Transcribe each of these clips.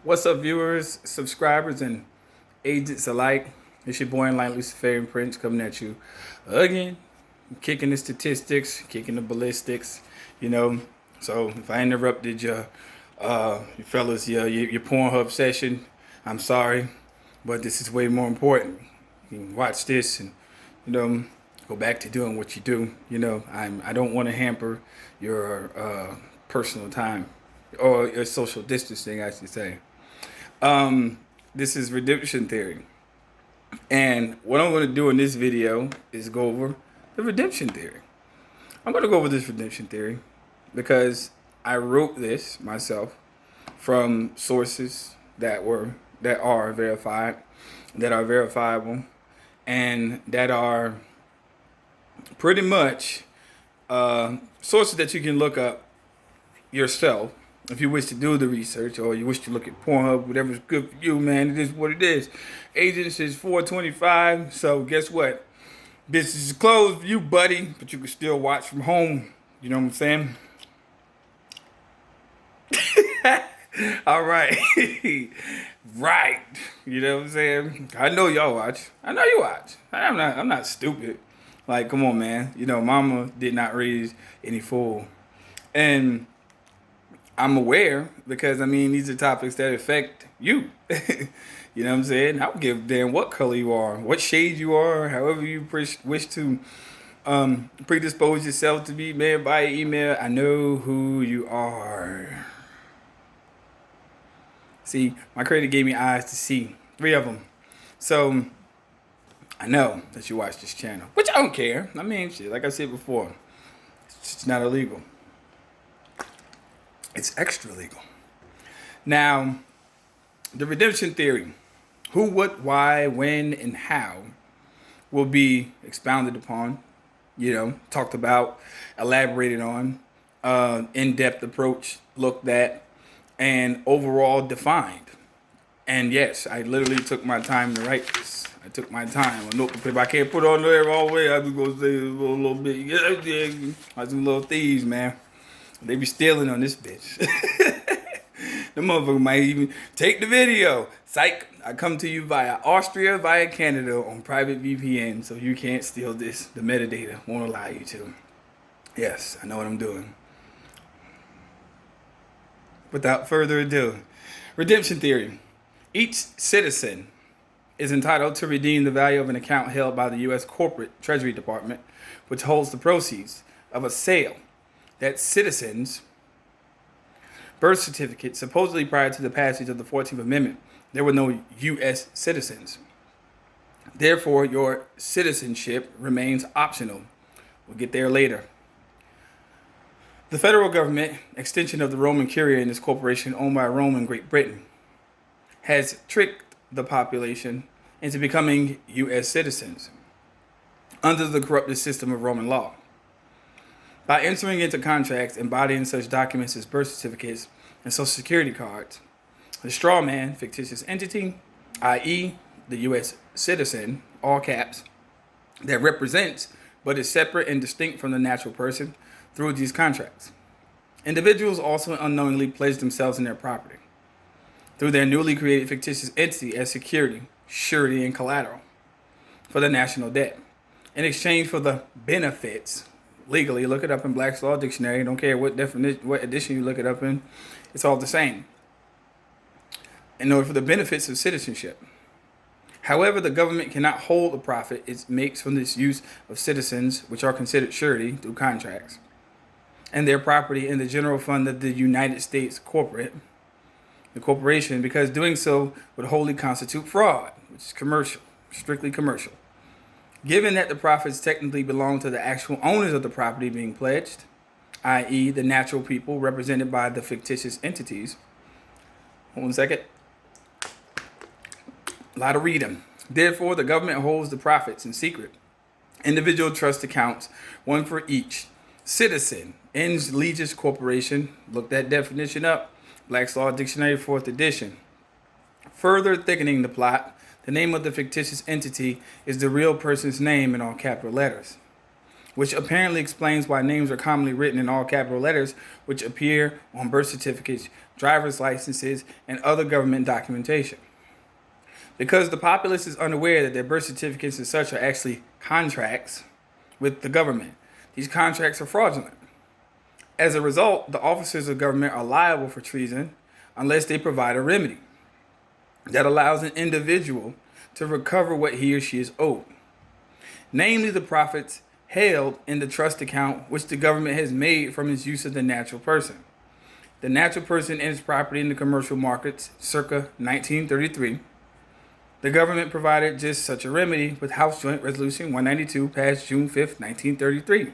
What's up, viewers, subscribers, and agents alike? It's your boy Enlightened Luciferian Prince coming at you again, kicking the statistics, kicking the ballistics, you know. So if I interrupted your fellas, your Pornhub session, I'm sorry, but this is way more important. You can watch this and, go back to doing what you do. I don't want to hamper your personal time or your social distancing, I should say. This is redemption theory. And what I'm going to do in this video is go over the redemption theory. I'm going to go over this redemption theory because I wrote this myself from sources that are verified, that are verifiable, and that are pretty much sources that you can look up yourself if you wish to do the research, or you wish to look at Pornhub, whatever's good for you, man. It is what it is. Agents is 425, so guess what? Business is closed for you, buddy, but you can still watch from home. You know what I'm saying? All right. Right. You know what I'm saying? I know y'all watch. I know you watch. I'm not stupid. Like, come on, man. Mama did not raise any fool. And I'm aware because, these are topics that affect you. You know what I'm saying? I don't give a damn what color you are, what shade you are, however you wish to predispose yourself to be, man, by email. I know who you are. See, my creator gave me eyes to see, 3 of them. So I know that you watch this channel, which I don't care. Shit, like I said before, it's not illegal. It's extra legal. Now, the redemption theory, who, what, why, when, and how, will be expounded upon, talked about, elaborated on, in-depth approach, looked at, and overall defined. And yes, I literally took my time to write this. I took my time. If I can't put it on there all the way, I'm just going to say a little bit. Yeah. Like some little thieves, man. They be stealing on this bitch. The motherfucker might even take the video. Psych, I come to you via Austria, via Canada on private VPN, so you can't steal this. The metadata won't allow you to. Yes, I know what I'm doing. Without further ado, redemption theory. Each citizen is entitled to redeem the value of an account held by the U.S. Corporate Treasury Department, which holds the proceeds of a sale that citizens' birth certificates, supposedly prior to the passage of the 14th Amendment, there were no U.S. citizens. Therefore, your citizenship remains optional. We'll get there later. The federal government, extension of the Roman Curia and its corporation owned by Rome and Great Britain, has tricked the population into becoming U.S. citizens under the corrupted system of Roman law. By entering into contracts embodying such documents as birth certificates and social security cards, the straw man, fictitious entity, i.e. the U.S. citizen, all caps, that represents but is separate and distinct from the natural person through these contracts. Individuals also unknowingly pledge themselves in their property through their newly created fictitious entity as security, surety, and collateral for the national debt in exchange for the benefits. Legally, look it up in Black's Law Dictionary. Don't care what definition, what edition you look it up in. It's all the same. In order for the benefits of citizenship. However, the government cannot hold the profit it makes from this use of citizens, which are considered surety through contracts, and their property in the general fund of the United States the corporation, because doing so would wholly constitute fraud, which is commercial, strictly commercial. Given that the profits technically belong to the actual owners of the property being pledged, i.e. the natural people represented by the fictitious entities. Hold on a second. A lot of reading. Therefore, the government holds the profits in secret. Individual trust accounts, one for each citizen. Ens legis corporation. Look that definition up. Black's Law Dictionary, 4th edition. Further thickening the plot, the name of the fictitious entity is the real person's name in all capital letters. which apparently explains why names are commonly written in all capital letters, which appear on birth certificates driver's licenses, and other government documentation. Because the populace is unaware that their birth certificates and such are actually contracts with the government. These contracts are fraudulent. As a result, the officers of government are liable for treason unless they provide a remedy that allows an individual to recover what he or she is owed, namely the profits held in the trust account which the government has made from its use of the natural person. The natural person and its property in the commercial markets circa 1933. The government provided just such a remedy with House Joint Resolution 192 passed June 5, 1933.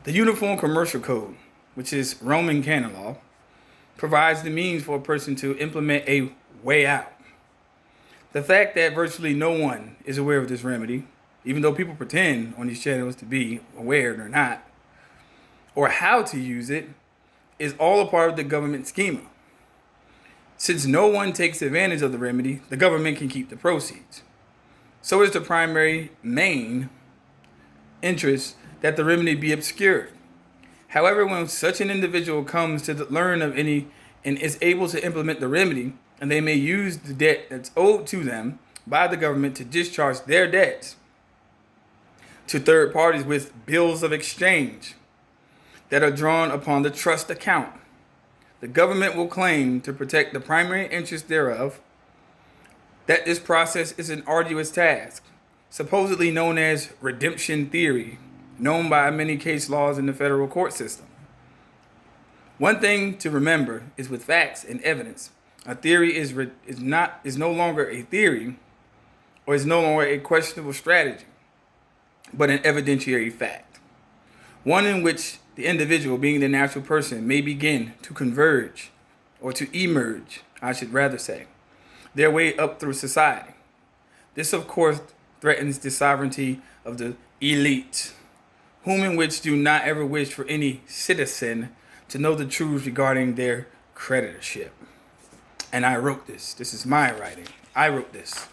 The Uniform Commercial Code, which is Roman canon law, provides the means for a person to implement a way out. The fact that virtually no one is aware of this remedy, even though people pretend on these channels to be aware, they're not, or how to use it, is all a part of the government schema. Since no one takes advantage of the remedy, the government can keep the proceeds. So is the primary main interest that the remedy be obscured. However, when such an individual comes to learn of any and is able to implement the remedy, and they may use the debt that's owed to them by the government to discharge their debts to third parties with bills of exchange that are drawn upon the trust account, the government will claim to protect the primary interest thereof, that this process is an arduous task, supposedly known as redemption theory, known by many case laws in the federal court system. One thing to remember is with facts and evidence, a theory is no longer a theory, or is no longer a questionable strategy, but an evidentiary fact. One in which the individual, being the natural person, may begin to converge, or to emerge, I should rather say, their way up through society. This, of course, threatens the sovereignty of the elite, whom in which do not ever wish for any citizen to know the truth regarding their creditorship. And I wrote this. This is my writing. I wrote this.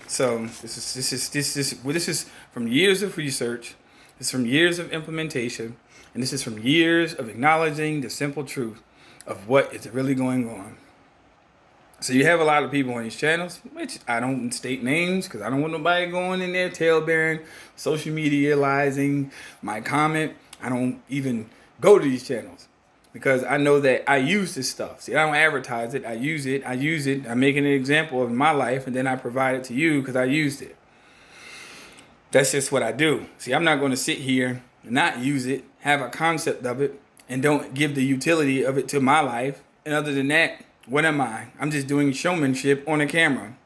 So this is from years of research. It's from years of implementation, and this is from years of acknowledging the simple truth of what is really going on. So you have a lot of people on these channels, which I don't state names because I don't want nobody going in there tailbearing, social medializing my comment. I don't even go to these channels because I know that I use this stuff. See, I don't advertise it. I use it. I'm making an example of my life, and then I provide it to you because I used it. That's just what I do. See, I'm not going to sit here and not use it, have a concept of it, and don't give the utility of it to my life. And other than that, what am I? I'm just doing showmanship on a camera.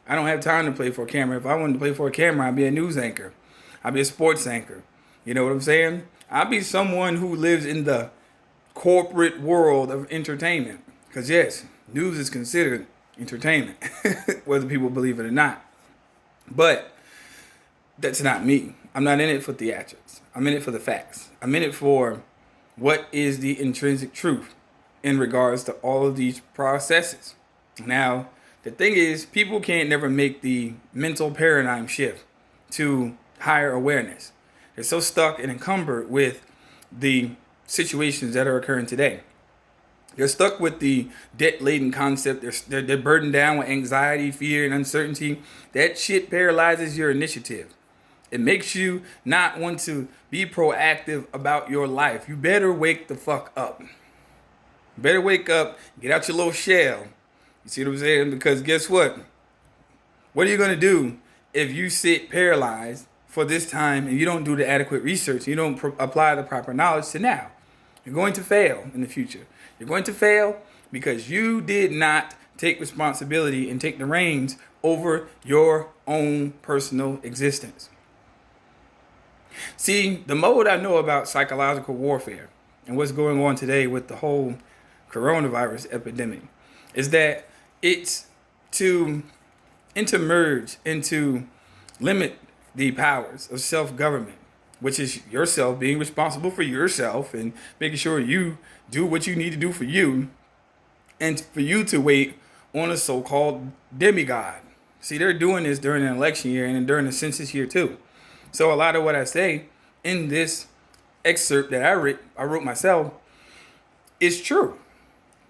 I don't have time to play for a camera. If I wanted to play for a camera, I'd be a news anchor. I'd be a sports anchor. You know what I'm saying? I'd be someone who lives in the corporate world of entertainment. Because yes, news is considered entertainment, whether people believe it or not. But that's not me. I'm not in it for theatrics. I'm in it for the facts. I'm in it for what is the intrinsic truth in regards to all of these processes. Now, the thing is, people can't never make the mental paradigm shift to higher awareness. They're so stuck and encumbered with the situations that are occurring today. They're stuck with the debt-laden concept. They're burdened down with anxiety, fear, and uncertainty. That shit paralyzes your initiative. It makes you not want to be proactive about your life. You better wake the fuck up. You better wake up, get out your little shell. You see what I'm saying? Because guess what? What are you going to do if you sit paralyzed for this time and you don't do the adequate research, you don't apply the proper knowledge to now? You're going to fail in the future. You're going to fail because you did not take responsibility and take the reins over your own personal existence. See, the mode I know about psychological warfare and what's going on today with the whole coronavirus epidemic is that it's to intermerge and to limit the powers of self-government, which is yourself being responsible for yourself and making sure you do what you need to do for you, and for you to wait on a so-called demigod. See, they're doing this during an election year and during the census year too. So a lot of what I say in this excerpt that I wrote myself it's true.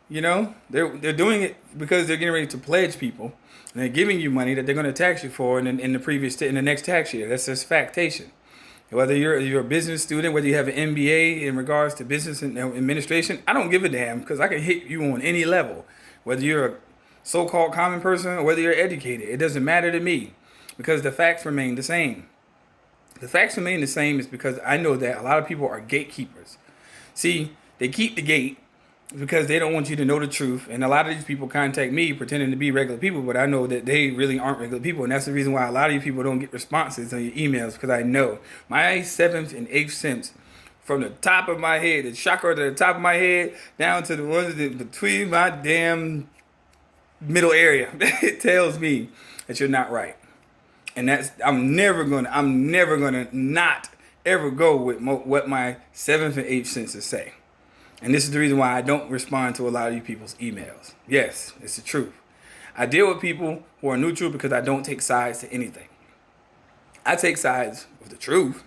You know, they're doing it because they're getting ready to pledge people, and they're giving you money that they're going to tax you for in the next tax year. That's just factation. Whether you're a business student, whether you have an MBA in regards to business and administration, I don't give a damn, because I can hit you on any level. Whether you're a so-called common person or whether you're educated, it doesn't matter to me, because the facts remain the same. The facts remain the same is because I know that a lot of people are gatekeepers. See, they keep the gate because they don't want you to know the truth. And a lot of these people contact me pretending to be regular people, but I know that they really aren't regular people. And that's the reason why a lot of you people don't get responses on your emails, because I know my seventh and eighth sense, from the top of my head, the chakra to the top of my head, down to the ones that between my damn middle area, it tells me that you're not right. And that's, I'm never gonna not ever go with what my seventh and eighth senses say. And this is the reason why I don't respond to a lot of you people's emails. Yes, it's the truth. I deal with people who are neutral because I don't take sides to anything. I take sides with the truth,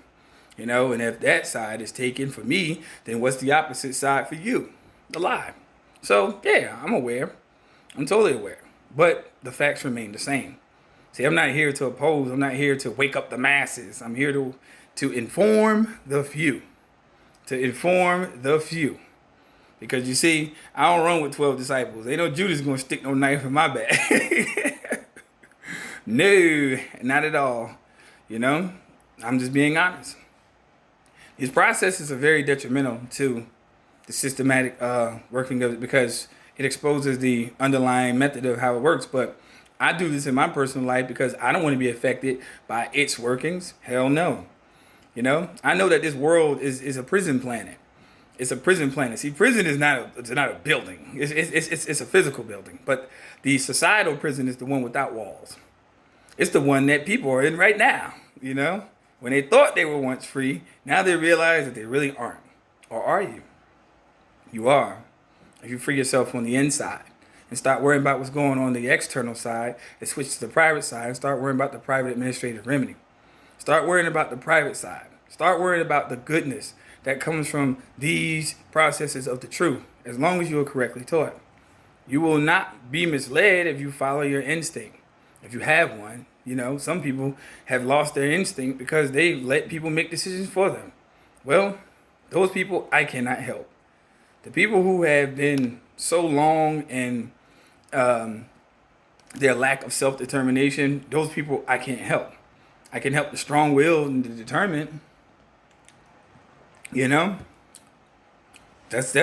you know, and if that side is taken for me, then what's the opposite side for you? The lie. So, yeah, I'm aware. I'm totally aware. But the facts remain the same. See, I'm not here to oppose. I'm not here to wake up the masses. I'm here to inform the few. To inform the few. Because you see, I don't run with 12 disciples. Ain't no Judas going to stick no knife in my back. No, not at all. You know, I'm just being honest. These processes are very detrimental to the systematic working of it, because it exposes the underlying method of how it works. But I do this in my personal life because I don't want to be affected by its workings. Hell no. You know, I know that this world is a prison planet. It's a prison planet. See, prison is not a building. It's a physical building. But the societal prison is the one without walls. It's the one that people are in right now. You know, when they thought they were once free, now they realize that they really aren't. Or are you? You are. If you free yourself on the inside and start worrying about what's going on the external side, and switch to the private side and start worrying about the private administrative remedy. Start worrying about the private side. Start worrying about the goodness that comes from these processes of the truth, as long as you are correctly taught. You will not be misled if you follow your instinct. If you have one, you know, some people have lost their instinct because they let people make decisions for them. Well, those people I cannot help. The people who have been so long in their lack of self-determination, those people I can't help. I can help the strong-willed and the determined. You know, that's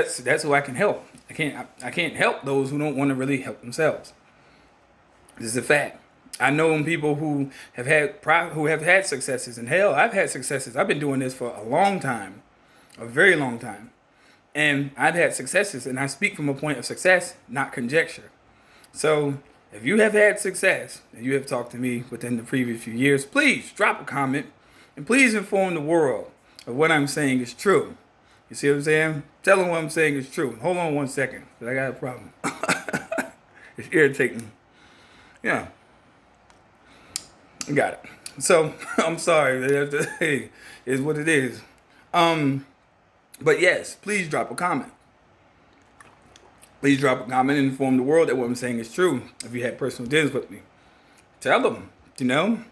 who I can help. I can't help those who don't want to really help themselves. This is a fact. I know people who have had successes, and hell, I've had successes. I've been doing this for a long time, a very long time, and I've had successes, and I speak from a point of success, not conjecture. So, if you have had success and you have talked to me within the previous few years, please drop a comment and please inform the world of what I'm saying is true. You see what I'm saying? Tell them what I'm saying is true. Hold on 1 second, because I got a problem. It's irritating. Yeah. Got it. So, I'm sorry. Hey, it's what it is. But yes, please drop a comment. Please drop a comment and inform the world that what I'm saying is true. If you had personal dealings with me, tell them, you know,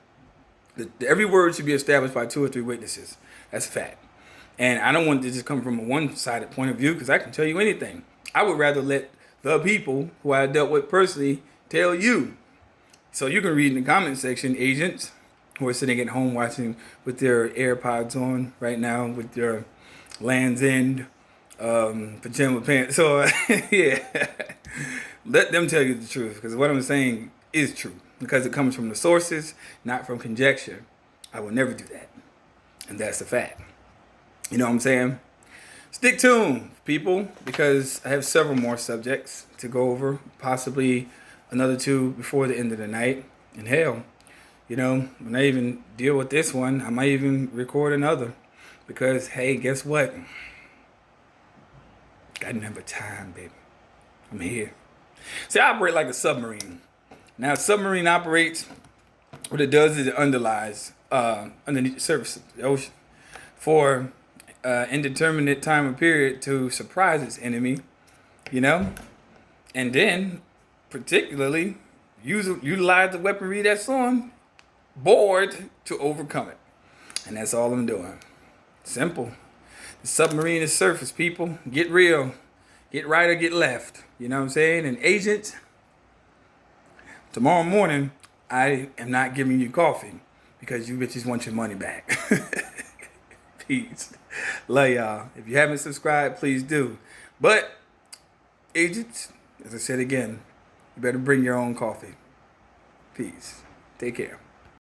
that every word should be established by 2 or 3 witnesses. That's a fact. And I don't want it to just come from a one-sided point of view, because I can tell you anything. I would rather let the people who I dealt with personally tell you. So you can read in the comment section, agents who are sitting at home watching with their AirPods on right now with their Land's End pajama pants. So yeah, let them tell you the truth, because what I'm saying is true, because it comes from the sources, not from conjecture. I will never do that, and that's the fact. You know what I'm saying? Stick tuned, people, because I have several more subjects to go over, possibly another 2 before the end of the night. And hell, you know, when I even deal with this one, I might even record another, because hey, guess what? I didn't have a time, baby. I'm here. See, I operate like a submarine. Now, a submarine operates, what it does is it underlies underneath the surface of the ocean for indeterminate time or period to surprise its enemy you know? And then, particularly, utilize the weaponry that's on board to overcome it. And that's all I'm doing. Simple. The submarine is surface, people. Get real. Get right or get left. You know what I'm saying? And agents, tomorrow morning, I am not giving you coffee because you bitches want your money back. Peace. Love y'all. If you haven't subscribed, please do. But, agents, as I said again, you better bring your own coffee. Peace. Take care.